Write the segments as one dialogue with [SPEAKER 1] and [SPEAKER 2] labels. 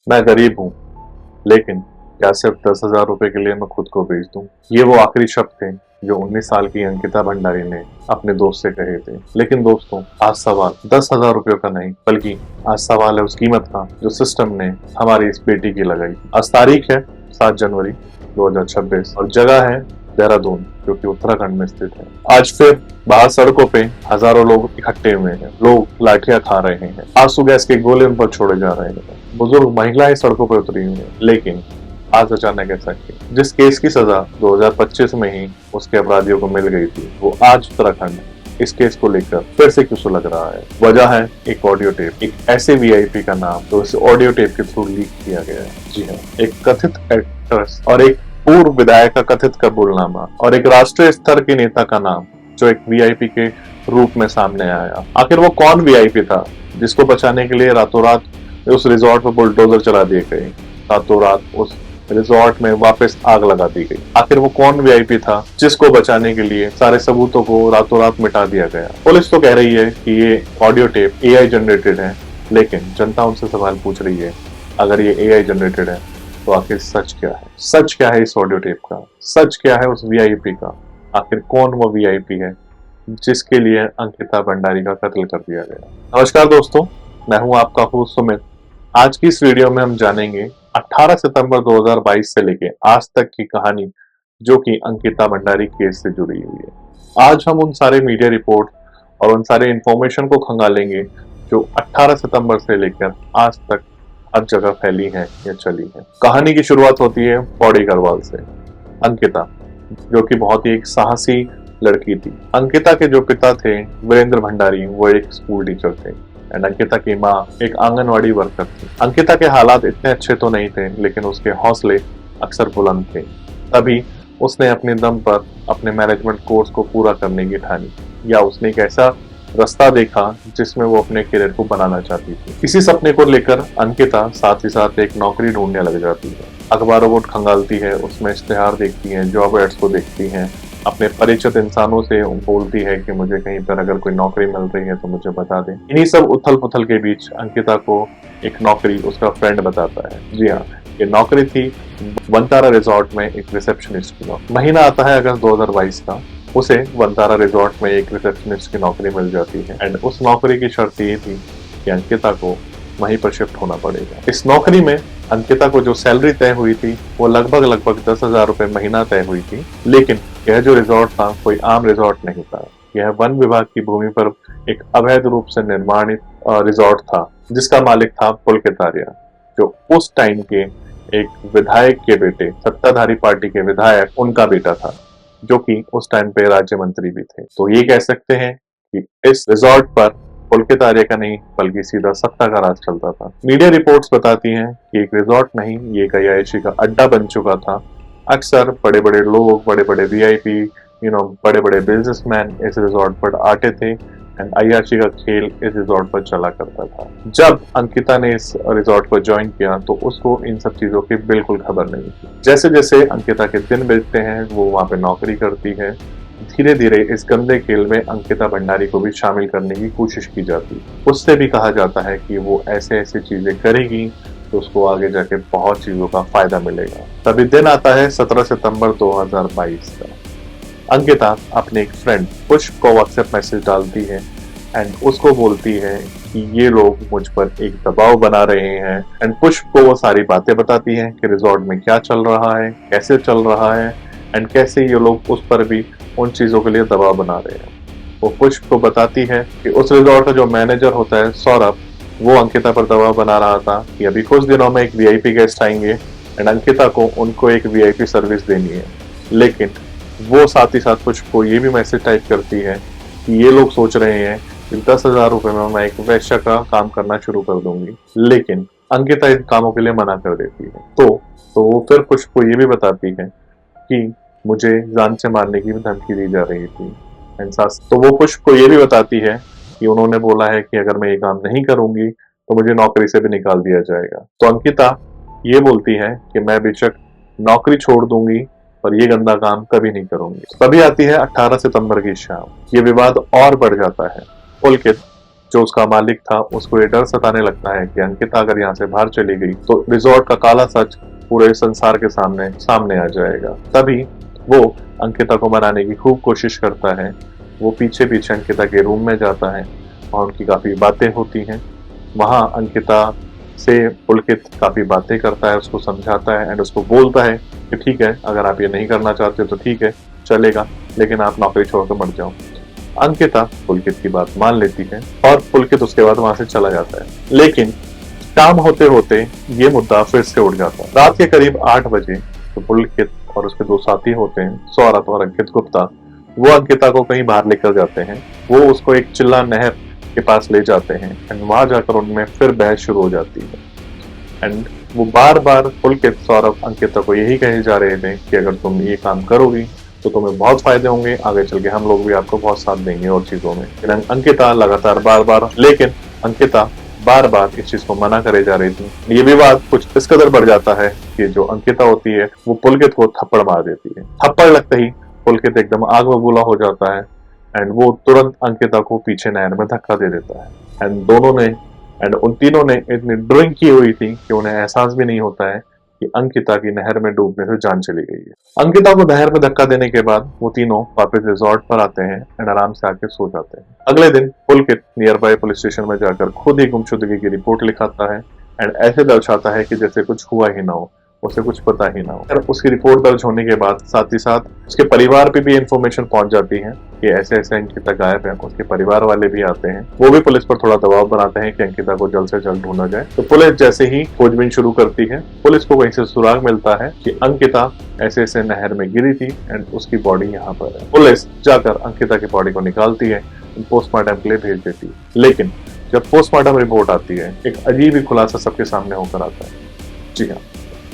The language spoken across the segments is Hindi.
[SPEAKER 1] मैं गरीब हूँ, लेकिन क्या सिर्फ 10,000 रुपए के लिए मैं खुद को बेच दूं? ये वो आखिरी शब्द थे जो 19 साल की अंकिता भंडारी ने अपने दोस्त से कहे थे। लेकिन दोस्तों, आज सवाल 10,000 रुपयों का नहीं, बल्कि आज सवाल है उस कीमत का जो सिस्टम ने हमारी इस बेटी की लगाई। आज तारीख है 7 जनवरी 2026 और जगह है देहरादून, जो कि उत्तराखंड में स्थित है। आज फिर बाहर सड़कों पे हजारों लोग इकट्ठे हुए हैं। लोग लाठियां खा रहे हैं, आंसू गैस के गोले उन पर छोड़े जा रहे हैं, बुजुर्ग महिलाएं सड़कों पर उतरी हुई हैं। लेकिन आज अचानक ऐसा किया। जिस केस की सजा 2025 में ही उसके अपराधियों को मिल गई थी, वो आज उत्तराखंड इस केस को लेकर फिर से क्यों सुलग रहा है? वजह है एक ऑडियो टेप, एक ऐसे वीआईपी का नाम जो इस ऑडियो टेप के थ्रू लीक किया गया है। जी हाँ, एक कथित एक्ट्रेस और एक पूर्व विधायक का कथित कबूलनामा और एक राष्ट्रीय स्तर के नेता का नाम जो एक वीआईपी के रूप में सामने आया। आखिर वो कौन वीआईपी था जिसको बचाने के लिए रातों रात उस रिजॉर्ट पर बुलडोजर चला दिए गए, रातों रात उस रिजॉर्ट में वापस आग लगा दी गई? आखिर वो कौन वीआईपी था जिसको बचाने के लिए सारे सबूतों को रातों रात मिटा दिया गया? पुलिस तो कह रही है कि ये ऑडियो टेप एआई जनरेटेड है, लेकिन जनता उनसे सवाल पूछ रही है, अगर ये एआई जनरेटेड है तो आखिर सच क्या है? सच क्या है इस ऑडियो टेप का? सच क्या है उस वीआईपी का? आखिर कौन वो वीआईपी है जिसके लिए अंकिता भंडारी का कत्ल कर दिया गया? नमस्कार दोस्तों, मैं हूं आपका होस्ट सुमित। आज की इस वीडियो में हम जानेंगे 18 सितंबर 2022 से लेके आज तक की कहानी जो कि अंकिता भंडारी केस से जुड़ी हुई है। आज हम उन सारे मीडिया रिपोर्ट और उन सारे इंफॉर्मेशन को खंगालेंगे जो 18 सितंबर से लेकर आज तक हर जगह फैली है या चली है। कहानी की शुरुआत होती है पौड़ी गढ़वाल से। अंकिता, जो कि बहुत ही एक साहसी लड़की थी। अंकिता के जो पिता थे वीरेंद्र भंडारी, वो एक स्कूल टीचर थे एंड अंकिता की माँ एक आंगनवाड़ी वर्कर थी। अंकिता के हालात इतने अच्छे तो नहीं थे, लेकिन उसके हौसले अक्सर बुलंद थे। तभी उसने अपने दम पर अपने मैनेजमेंट कोर्स को पूरा करने की ठानी, या उसने एक ऐसा रास्ता देखा जिसमें वो अपने करियर को बनाना चाहती थी। इसी सपने को लेकर अंकिता साथ ही साथ एक नौकरी ढूंढने लग जाती है। अखबारों को खंगालती है, उसमें इश्तेहार देखती है, जॉब एड्स को देखती है, अपने परिचित इंसानों से बोलती है कि मुझे कहीं पर अगर कोई नौकरी मिल रही है तो मुझे बता दें। इन्हीं सब उथल पुथल के बीच अंकिता को एक नौकरी उसका फ्रेंड बताता है। जी हाँ, ये नौकरी थी वनतारा रिजॉर्ट में एक रिसेप्शनिस्ट की नौकरी। महीना आता है अगस्त 2022 का। उसे वनतारा रिजॉर्ट में एक रिसेप्शनिस्ट की नौकरी मिल जाती है एंड उस नौकरी की शर्त ये थी कि अंकिता को वहीं पर शिफ्ट होना पड़ेगा। इस नौकरी में अंकिता को जो सैलरी तय हुई थी वो लगभग 10,000 रुपए महीना तय हुई थी। लेकिन यह जो रिजॉर्ट था कोई आम रिजॉर्ट नहीं था। यह वन विभाग की भूमि पर एक अवैध रूप से निर्माणित रिजॉर्ट था, जिसका मालिक था पुलकित आर्या, जो उस टाइम के एक विधायक के बेटे, सत्ताधारी पार्टी के विधायक, उनका बेटा था, जो कि उस टाइम पे राज्य मंत्री भी थे। तो ये कह सकते हैं कि इस रिजॉर्ट पर पुलकित आर्य का नहीं बल्कि सीधा सत्ता का राज चलता था। मीडिया रिपोर्ट्स बताती हैं कि एक रिजॉर्ट नहीं, ये एक अय्याशी का अड्डा बन चुका था। अक्सर बड़े बड़े लोग, बड़े बड़े वीआईपी, बड़े बड़े बिजनेसमैन इस रिजॉर्ट पर आते थे एंड अय्याशी का खेल इस रिजॉर्ट पर चला करता था। जब अंकिता ने इस रिजॉर्ट को ज्वाइन किया तो उसको इन सब चीजों की बिल्कुल खबर नहीं थी। जैसे जैसे अंकिता के दिन बीतते हैं, वो वहां पे नौकरी करती है। धीरे धीरे इस गंदे खेल में अंकिता भंडारी को भी शामिल करने की कोशिश की जाती है। उससे भी कहा जाता है कि वो ऐसे ऐसी चीजें करेगी तो उसको आगे जाके बहुत चीजों का फायदा मिलेगा। तभी दिन आता है 17 सितंबर 2022 का। अंकिता अपने एक फ्रेंड पुष्प को व्हाट्सएप मैसेज डालती है एंड उसको बोलती है कि ये लोग मुझ पर एक दबाव बना रहे हैं एंड पुष्प को वो सारी बातें बताती है कि रिजॉर्ट में क्या चल रहा है, कैसे चल रहा है एंड कैसे ये लोग उस पर भी उन चीजों के लिए दबाव बना रहे हैं। वो पुष्प को बताती है कि उस रिजॉर्ट का जो मैनेजर होता है सौरभ, वो अंकिता पर दबाव बना रहा था कि अभी कुछ दिनों में एक वीआईपी गेस्ट आएंगे एंड अंकिता को उनको एक वीआईपी सर्विस देनी है। लेकिन वो साथ ही साथ पुष्प को ये भी मैसेज टाइप करती है कि ये लोग सोच रहे हैं कि 10,000 रुपए में मैं एक वैश्य का काम करना शुरू कर दूंगी। लेकिन अंकिता इन कामों के लिए मना कर देती है। तो वो फिर पुष्प को ये भी बताती है कि मुझे जान से मारने की भी धमकी दी जा रही थी। तो वो पुष्प को ये भी बताती है कि उन्होंने बोला है कि अगर मैं ये काम नहीं करूंगी तो मुझे नौकरी से भी निकाल दिया जाएगा। तो अंकिता ये बोलती है कि मैं बेशक नौकरी छोड़ दूंगी पर ये गंदा काम कभी नहीं करूंगी। तभी आती है 18 सितंबर की शाम। ये विवाद और बढ़ जाता है। पुलकित जो उसका मालिक था उसको ये डर सताने लगता है कि अंकिता अगर यहाँ से बाहर चली गई तो रिजॉर्ट का काला सच पूरे संसार के सामने सामने आ जाएगा। तभी वो अंकिता को मनाने की खूब कोशिश करता है। वो पीछे पीछे अंकिता के रूम में जाता है और उनकी काफी बातें होती हैं। वहां अंकिता से पुलकित काफी बातें करता है, उसको समझाता है एंड उसको बोलता है कि ठीक है, अगर आप ये नहीं करना चाहते तो ठीक है, चलेगा, लेकिन आप नौकरी छोड़कर मत जाओ। अंकिता पुलकित की बात मान लेती है और पुलकित उसके बाद वहां से चला जाता है। लेकिन काम होते होते ये मुद्दा फिर से उठ जाता है। रात के करीब 8 बजे तो पुलकित और उसके दो साथी होते हैं, सौरभ और अंकित गुप्ता, वो अंकिता को कहीं बाहर लेकर जाते हैं। वो उसको एक चिल्ला नहर के पास ले जाते हैं एंड वहां जाकर उनमें फिर बहस शुरू हो जाती है। एंड वो बार बार पुलकित, सौरभ अंकिता को यही कहे जा रहे थे कि अगर तुम ये काम करोगी तो तुम्हें बहुत फायदे होंगे, आगे चल के हम लोग भी आपको बहुत साथ देंगे और चीजों में। अंकिता लगातार बार बार इस चीज को मना करे जा रही थी। ये विवाद कुछ इस कदर बढ़ जाता है कि जो अंकिता होती है वो पुलकित को थप्पड़ मार देती है। थप्पड़ लगते ही पुलकित एकदम आग बबूला हो जाता है एंड वो तुरंत अंकिता को पीछे नहर में धक्का दे देता है। एंड उन तीनों ने इतनी ड्रिंक की हुई थी कि उन्हें एहसास भी नहीं होता है कि अंकिता की नहर में डूबने से जान चली गई है। अंकिता को नहर में धक्का देने के बाद वो तीनों वापस रिजॉर्ट पर आते हैं एंड आराम से आके सो जाते हैं। अगले दिन पुलकित नियर बाय पुलिस स्टेशन में जाकर खुद ही गुमशुदगी की रिपोर्ट लिखाता है एंड ऐसे दर्शाता है कि जैसे कुछ हुआ ही ना हो, उसे कुछ पता ही ना हो। उसकी रिपोर्ट दर्ज होने के बाद साथ ही साथ उसके परिवार पे भी इंफॉर्मेशन पहुंच जाती है कि ऐसे ऐसे अंकिता गायब है। उसके परिवार वाले भी आते हैं, वो भी पुलिस पर थोड़ा दबाव बनाते हैं कि अंकिता को जल्द से जल्द ढूंढा जाए। तो पुलिस जैसे ही खोजबीन शुरू करती है, पुलिस को कहीं से सुराग मिलता है कि अंकिता ऐसे ऐसे नहर में गिरी थी एंड उसकी बॉडी यहाँ पर है। पुलिस जाकर अंकिता की बॉडी को निकालती है, पोस्टमार्टम के लिए भेज देती है। लेकिन जब पोस्टमार्टम रिपोर्ट आती है, एक अजीब ही खुलासा सबके सामने होकर आता है। जी हाँ,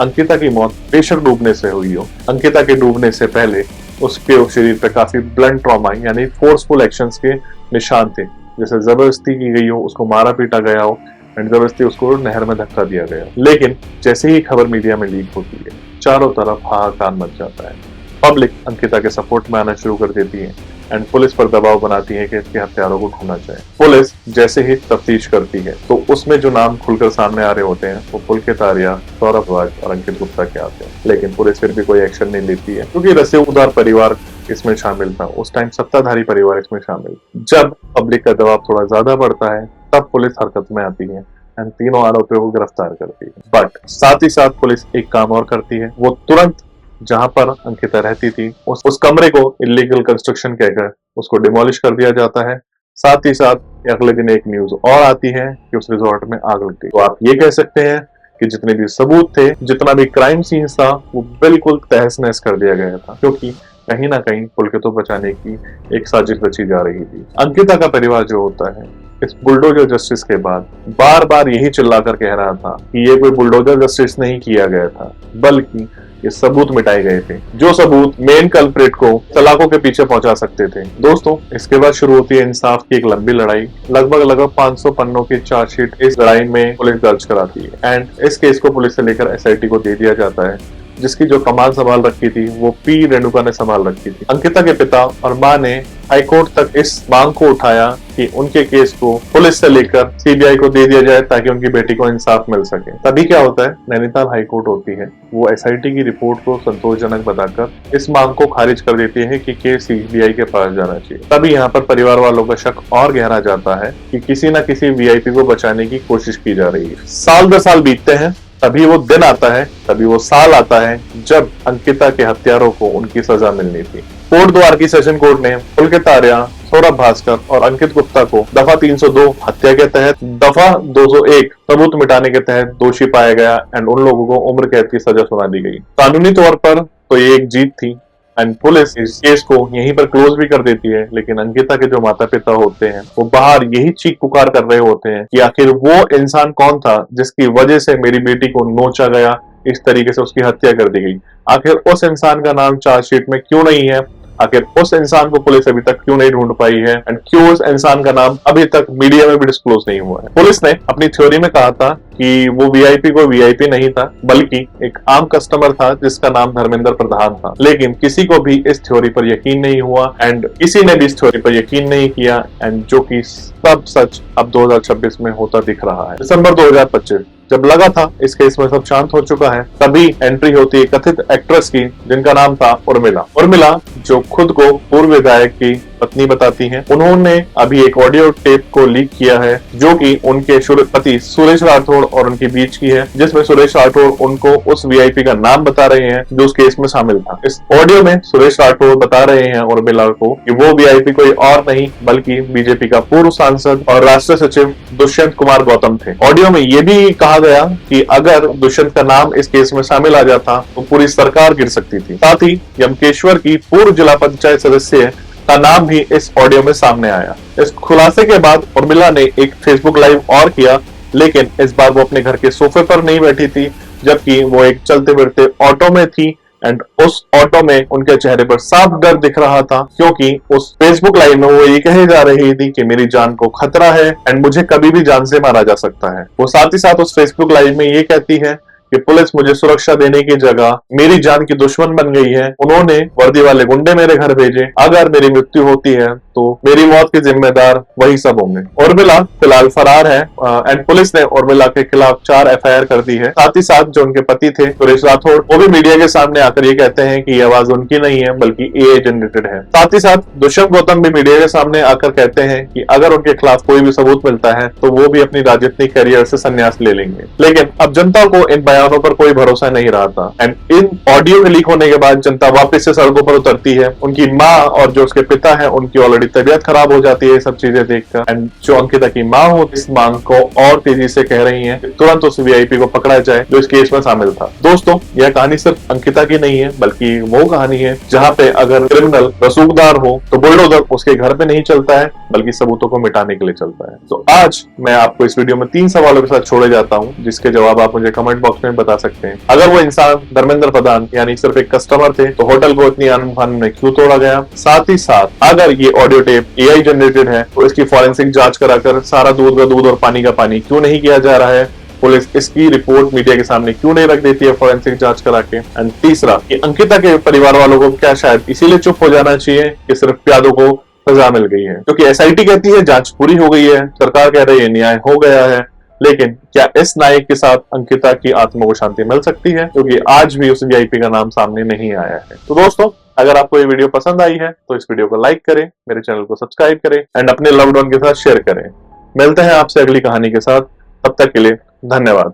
[SPEAKER 1] अंकिता की मौत बेशक डूबने से हुई हो, अंकिता के डूबने से पहले उसके शरीर पे काफी ब्लंट ट्रॉमा यानी फोर्सफुल एक्शंस के निशान थे, जैसे जबरदस्ती की गई हो, उसको मारा पीटा गया हो एंड जबरदस्ती उसको नहर में धक्का दिया गया। लेकिन जैसे ही खबर मीडिया में लीक होती है, चारों तरफ हाहाकार मच जाता है। पब्लिक अंकिता के सपोर्ट में आना शुरू कर देती है एंड पुलिस पर दबाव बनाती है कि इसके हत्यारों को ढूंढना चाहिए। पुलिस जैसे ही तफ्तीश करती है तो उसमें जो नाम खुलकर सामने आ रहे होते हैं वो पुलकित आर्या, सौरभ राज और अंकित गुप्ता के आते हैं। लेकिन पुलिस फिर भी कोई एक्शन नहीं लेती है क्योंकि रसूखदार परिवार इसमें शामिल था, उस टाइम सत्ताधारी परिवार इसमें शामिल। जब पब्लिक का दबाव थोड़ा ज्यादा बढ़ता है तब पुलिस हरकत में आती है एंड तीनों आरोपियों को गिरफ्तार करती है। बट साथ ही साथ पुलिस एक काम और करती है, वो तुरंत जहां पर अंकिता रहती थी उस कमरे को इलीगल कंस्ट्रक्शन कहकर उसको डिमोलिश कर दिया जाता है। साथ ही साथ अगले दिन एक न्यूज और आती है कि उस रिजॉर्ट में आग लग गई। तो आप ये कह सकते हैं कि जितने भी सबूत थे, जितना भी क्राइम सीन था, वो बिल्कुल तहस नहस कर दिया गया था, क्योंकि कहीं ना कहीं पुलकित को बचाने की एक साजिश रची जा रही थी। अंकिता का परिवार जो होता है इस बुलडोजर जस्टिस के बाद बार बार यही चिल्लाकर कह रहा था कि ये कोई बुलडोजर जस्टिस नहीं किया गया था, बल्कि ये सबूत मिटाए गए थे, जो सबूत मेन कल्प्रिट को सलाखों के पीछे पहुंचा सकते थे। दोस्तों, इसके बाद शुरू होती है इंसाफ की एक लंबी लड़ाई। लगभग 500 पन्नों की चार्जशीट इस लड़ाई में पुलिस दर्ज कराती है एंड इस केस को पुलिस से लेकर एसआईटी को दे दिया जाता है, जिसकी जो कमान संभाल रखी थी वो पी रेणुका ने संभाल रखी थी। अंकिता के पिता और मां ने हाईकोर्ट तक इस मांग को उठाया कि उनके केस को पुलिस से लेकर सीबीआई को दे दिया जाए ताकि उनकी बेटी को इंसाफ मिल सके। तभी क्या होता है, नैनीताल हाईकोर्ट होती है, वो एसआईटी की रिपोर्ट को संतोषजनक बताकर इस मांग को खारिज कर देती है कि केस सीबीआई के पास जाना चाहिए। तभी यहाँ पर परिवार वालों का शक और गहरा जाता है कि किसी न किसी वीआईपी को बचाने की कोशिश की जा रही है। साल 10 साल बीतते हैं, तभी वो दिन आता है, तभी वो साल आता है जब अंकिता के हत्यारों को उनकी सजा मिलनी थी। कोट द्वार की सेशन कोर्ट ने पुलकित आर्या, सौरभ भास्कर और अंकित गुप्ता को दफा 302 हत्या के तहत, दफा 201 सबूत मिटाने के तहत दोषी पाया गया एंड उन लोगों को उम्र कैद की सजा सुना दी गई। कानूनी तौर पर तो ये एक जीत थी एंड पुलिस इस केस को यहीं पर क्लोज भी कर देती है। लेकिन अंकिता के जो माता पिता होते हैं वो बाहर यही चीख पुकार कर रहे होते हैं कि आखिर वो इंसान कौन था जिसकी वजह से मेरी बेटी को नोचा गया, इस तरीके से उसकी हत्या कर दी गई। आखिर उस इंसान का नाम चार्जशीट में क्यों नहीं है? आखिर उस इंसान को पुलिस अभी तक क्यों नहीं ढूंढ पाई है एंड क्यों उस इंसान का नाम अभी तक मीडिया में भी डिस्क्लोज नहीं हुआ है। पुलिस ने अपनी थ्योरी में कहा था कि वो वीआईपी कोई वीआईपी नहीं था, बल्कि एक आम कस्टमर था जिसका नाम धर्मेंद्र प्रधान था। लेकिन किसी को भी इस थ्योरी पर यकीन नहीं हुआ एंड किसी ने भी इस थ्योरी पर यकीन नहीं किया एंड जो कि सब सच अब 2026 में होता दिख रहा है। दिसंबर 2025 जब लगा था इस केस में सब शांत हो चुका है, तभी एंट्री होती है कथित एक्ट्रेस की जिनका नाम था उर्मिला। उर्मिला जो खुद को पूर्व विधायक की पत्नी बताती हैं, उन्होंने अभी एक ऑडियो टेप को लीक किया है जो कि उनके पति सुरेश राठौड़ और उनके बीच की है, जिसमें सुरेश राठौड़ उनको उस वीआईपी का नाम बता रहे हैं जो उस केस में शामिल था। इस ऑडियो में सुरेश राठौड़ बता रहे हैं उर्मिला को कि वो वीआईपी कोई और नहीं बल्कि बीजेपी का पूर्व सांसद और राष्ट्रीय सचिव दुष्यंत कुमार गौतम थे। ऑडियो में ये भी कहा गया कि अगर दुष्यंत का नाम इस केस में शामिल आ जाता तो पूरी सरकार गिर सकती थी। साथ ही यमकेश्वर की पूर्व जिला पंचायत सदस्य का नाम भी इस ऑडियो में सामने आया। इस खुलासे के बाद उर्मिला ने एक फेसबुक लाइव और किया, लेकिन इस बार वो अपने घर के सोफे पर नहीं बैठी थी, जबकि वो एक चलते फिरते ऑटो में थी एंड उस ऑटो में उनके चेहरे पर साफ डर दिख रहा था, क्योंकि उस फेसबुक लाइव में वो ये कहे जा रही थी कि मेरी जान को खतरा है एंड मुझे कभी भी जान से मारा जा सकता है। वो साथ ही साथ उस फेसबुक लाइव में ये कहती है कि पुलिस मुझे सुरक्षा देने की जगह मेरी जान की दुश्मन बन गई है। उन्होंने वर्दी वाले गुंडे मेरे घर भेजे। अगर मेरी मृत्यु होती है तो मेरी मौत के जिम्मेदार वही सब होंगे। उर्मिला फिलहाल फरार है एंड पुलिस ने उर्मिला के खिलाफ 4 एफआईआर कर दी है। साथ ही साथ जो उनके पति थे सुरेश राठौड़, वो भी मीडिया के सामने आकर ये कहते हैं कि ये आवाज उनकी नहीं है बल्कि एआई जनरेटेड है। साथ ही साथ दुष्यंत गौतम भी मीडिया के सामने आकर कहते हैं कि अगर उनके खिलाफ कोई भी सबूत मिलता है तो वो भी अपनी राजनीतिक करियर से संन्यास ले लेंगे। लेकिन अब जनता को इन बयानों पर कोई भरोसा नहीं रहा था एंड इन ऑडियो के लीक होने के बाद जनता वापस से सड़कों पर उतरती है। उनकी माँ और जो उसके पिता है उनकी ऑलरेडी तबीयत खराब हो जाती है सब चीजें देखकर एंड जो अंकिता की माँ हो इस मांग को और तेजी से कह रही है कि तुरंत उस वीआईपी को पकड़ा जाए जो इस केस में शामिल था। दोस्तों, यह कहानी सिर्फ अंकिता की नहीं है बल्कि वो कहानी है जहाँ पे अगर क्रिमिनल रसूखदार हो तो बुलडोजर उसके घर पे नहीं चलता है बल्कि सबूतों को मिटाने के लिए चलता है। तो आज मैं आपको इस वीडियो में 3 सवालों के साथ छोड़े जाता हूँ जिसके जवाब आप मुझे कमेंट बॉक्स में बता सकते हैं। अगर वो इंसान धर्मेंद्र प्रधान यानी सिर्फ एक कस्टमर थे तो होटल को इतनी अनबन में क्यों तोड़ा गया? साथ ही साथ अगर ये ऑडियो टेप एआई जनरेटेड है तो इसकी फॉरेंसिक जांच कराकर सारा दूध का दूध और पानी का पानी क्यों नहीं किया जा रहा है? पुलिस इसकी रिपोर्ट मीडिया के सामने क्यों नहीं रख देती है फॉरेंसिक जांच करा के? एंड तीसरा, कि अंकिता के परिवार वालों को क्या शायद इसीलिए चुप हो जाना चाहिए कि सिर्फ यादव को सजा मिल गई है? क्योंकि एसआईटी कहती है जांच पूरी हो गई है, सरकार कह रही है न्याय हो गया है, लेकिन क्या इस नायक के साथ अंकिता की आत्मा को शांति मिल सकती है? क्योंकि आज भी उस वीआईपी का नाम सामने नहीं आया है। तो दोस्तों, अगर आपको ये वीडियो पसंद आई है तो इस वीडियो को लाइक करें, मेरे चैनल को सब्सक्राइब करें एंड अपने लव्ड वन के साथ शेयर करें। मिलते हैं आपसे अगली कहानी के साथ, तब तक के लिए धन्यवाद।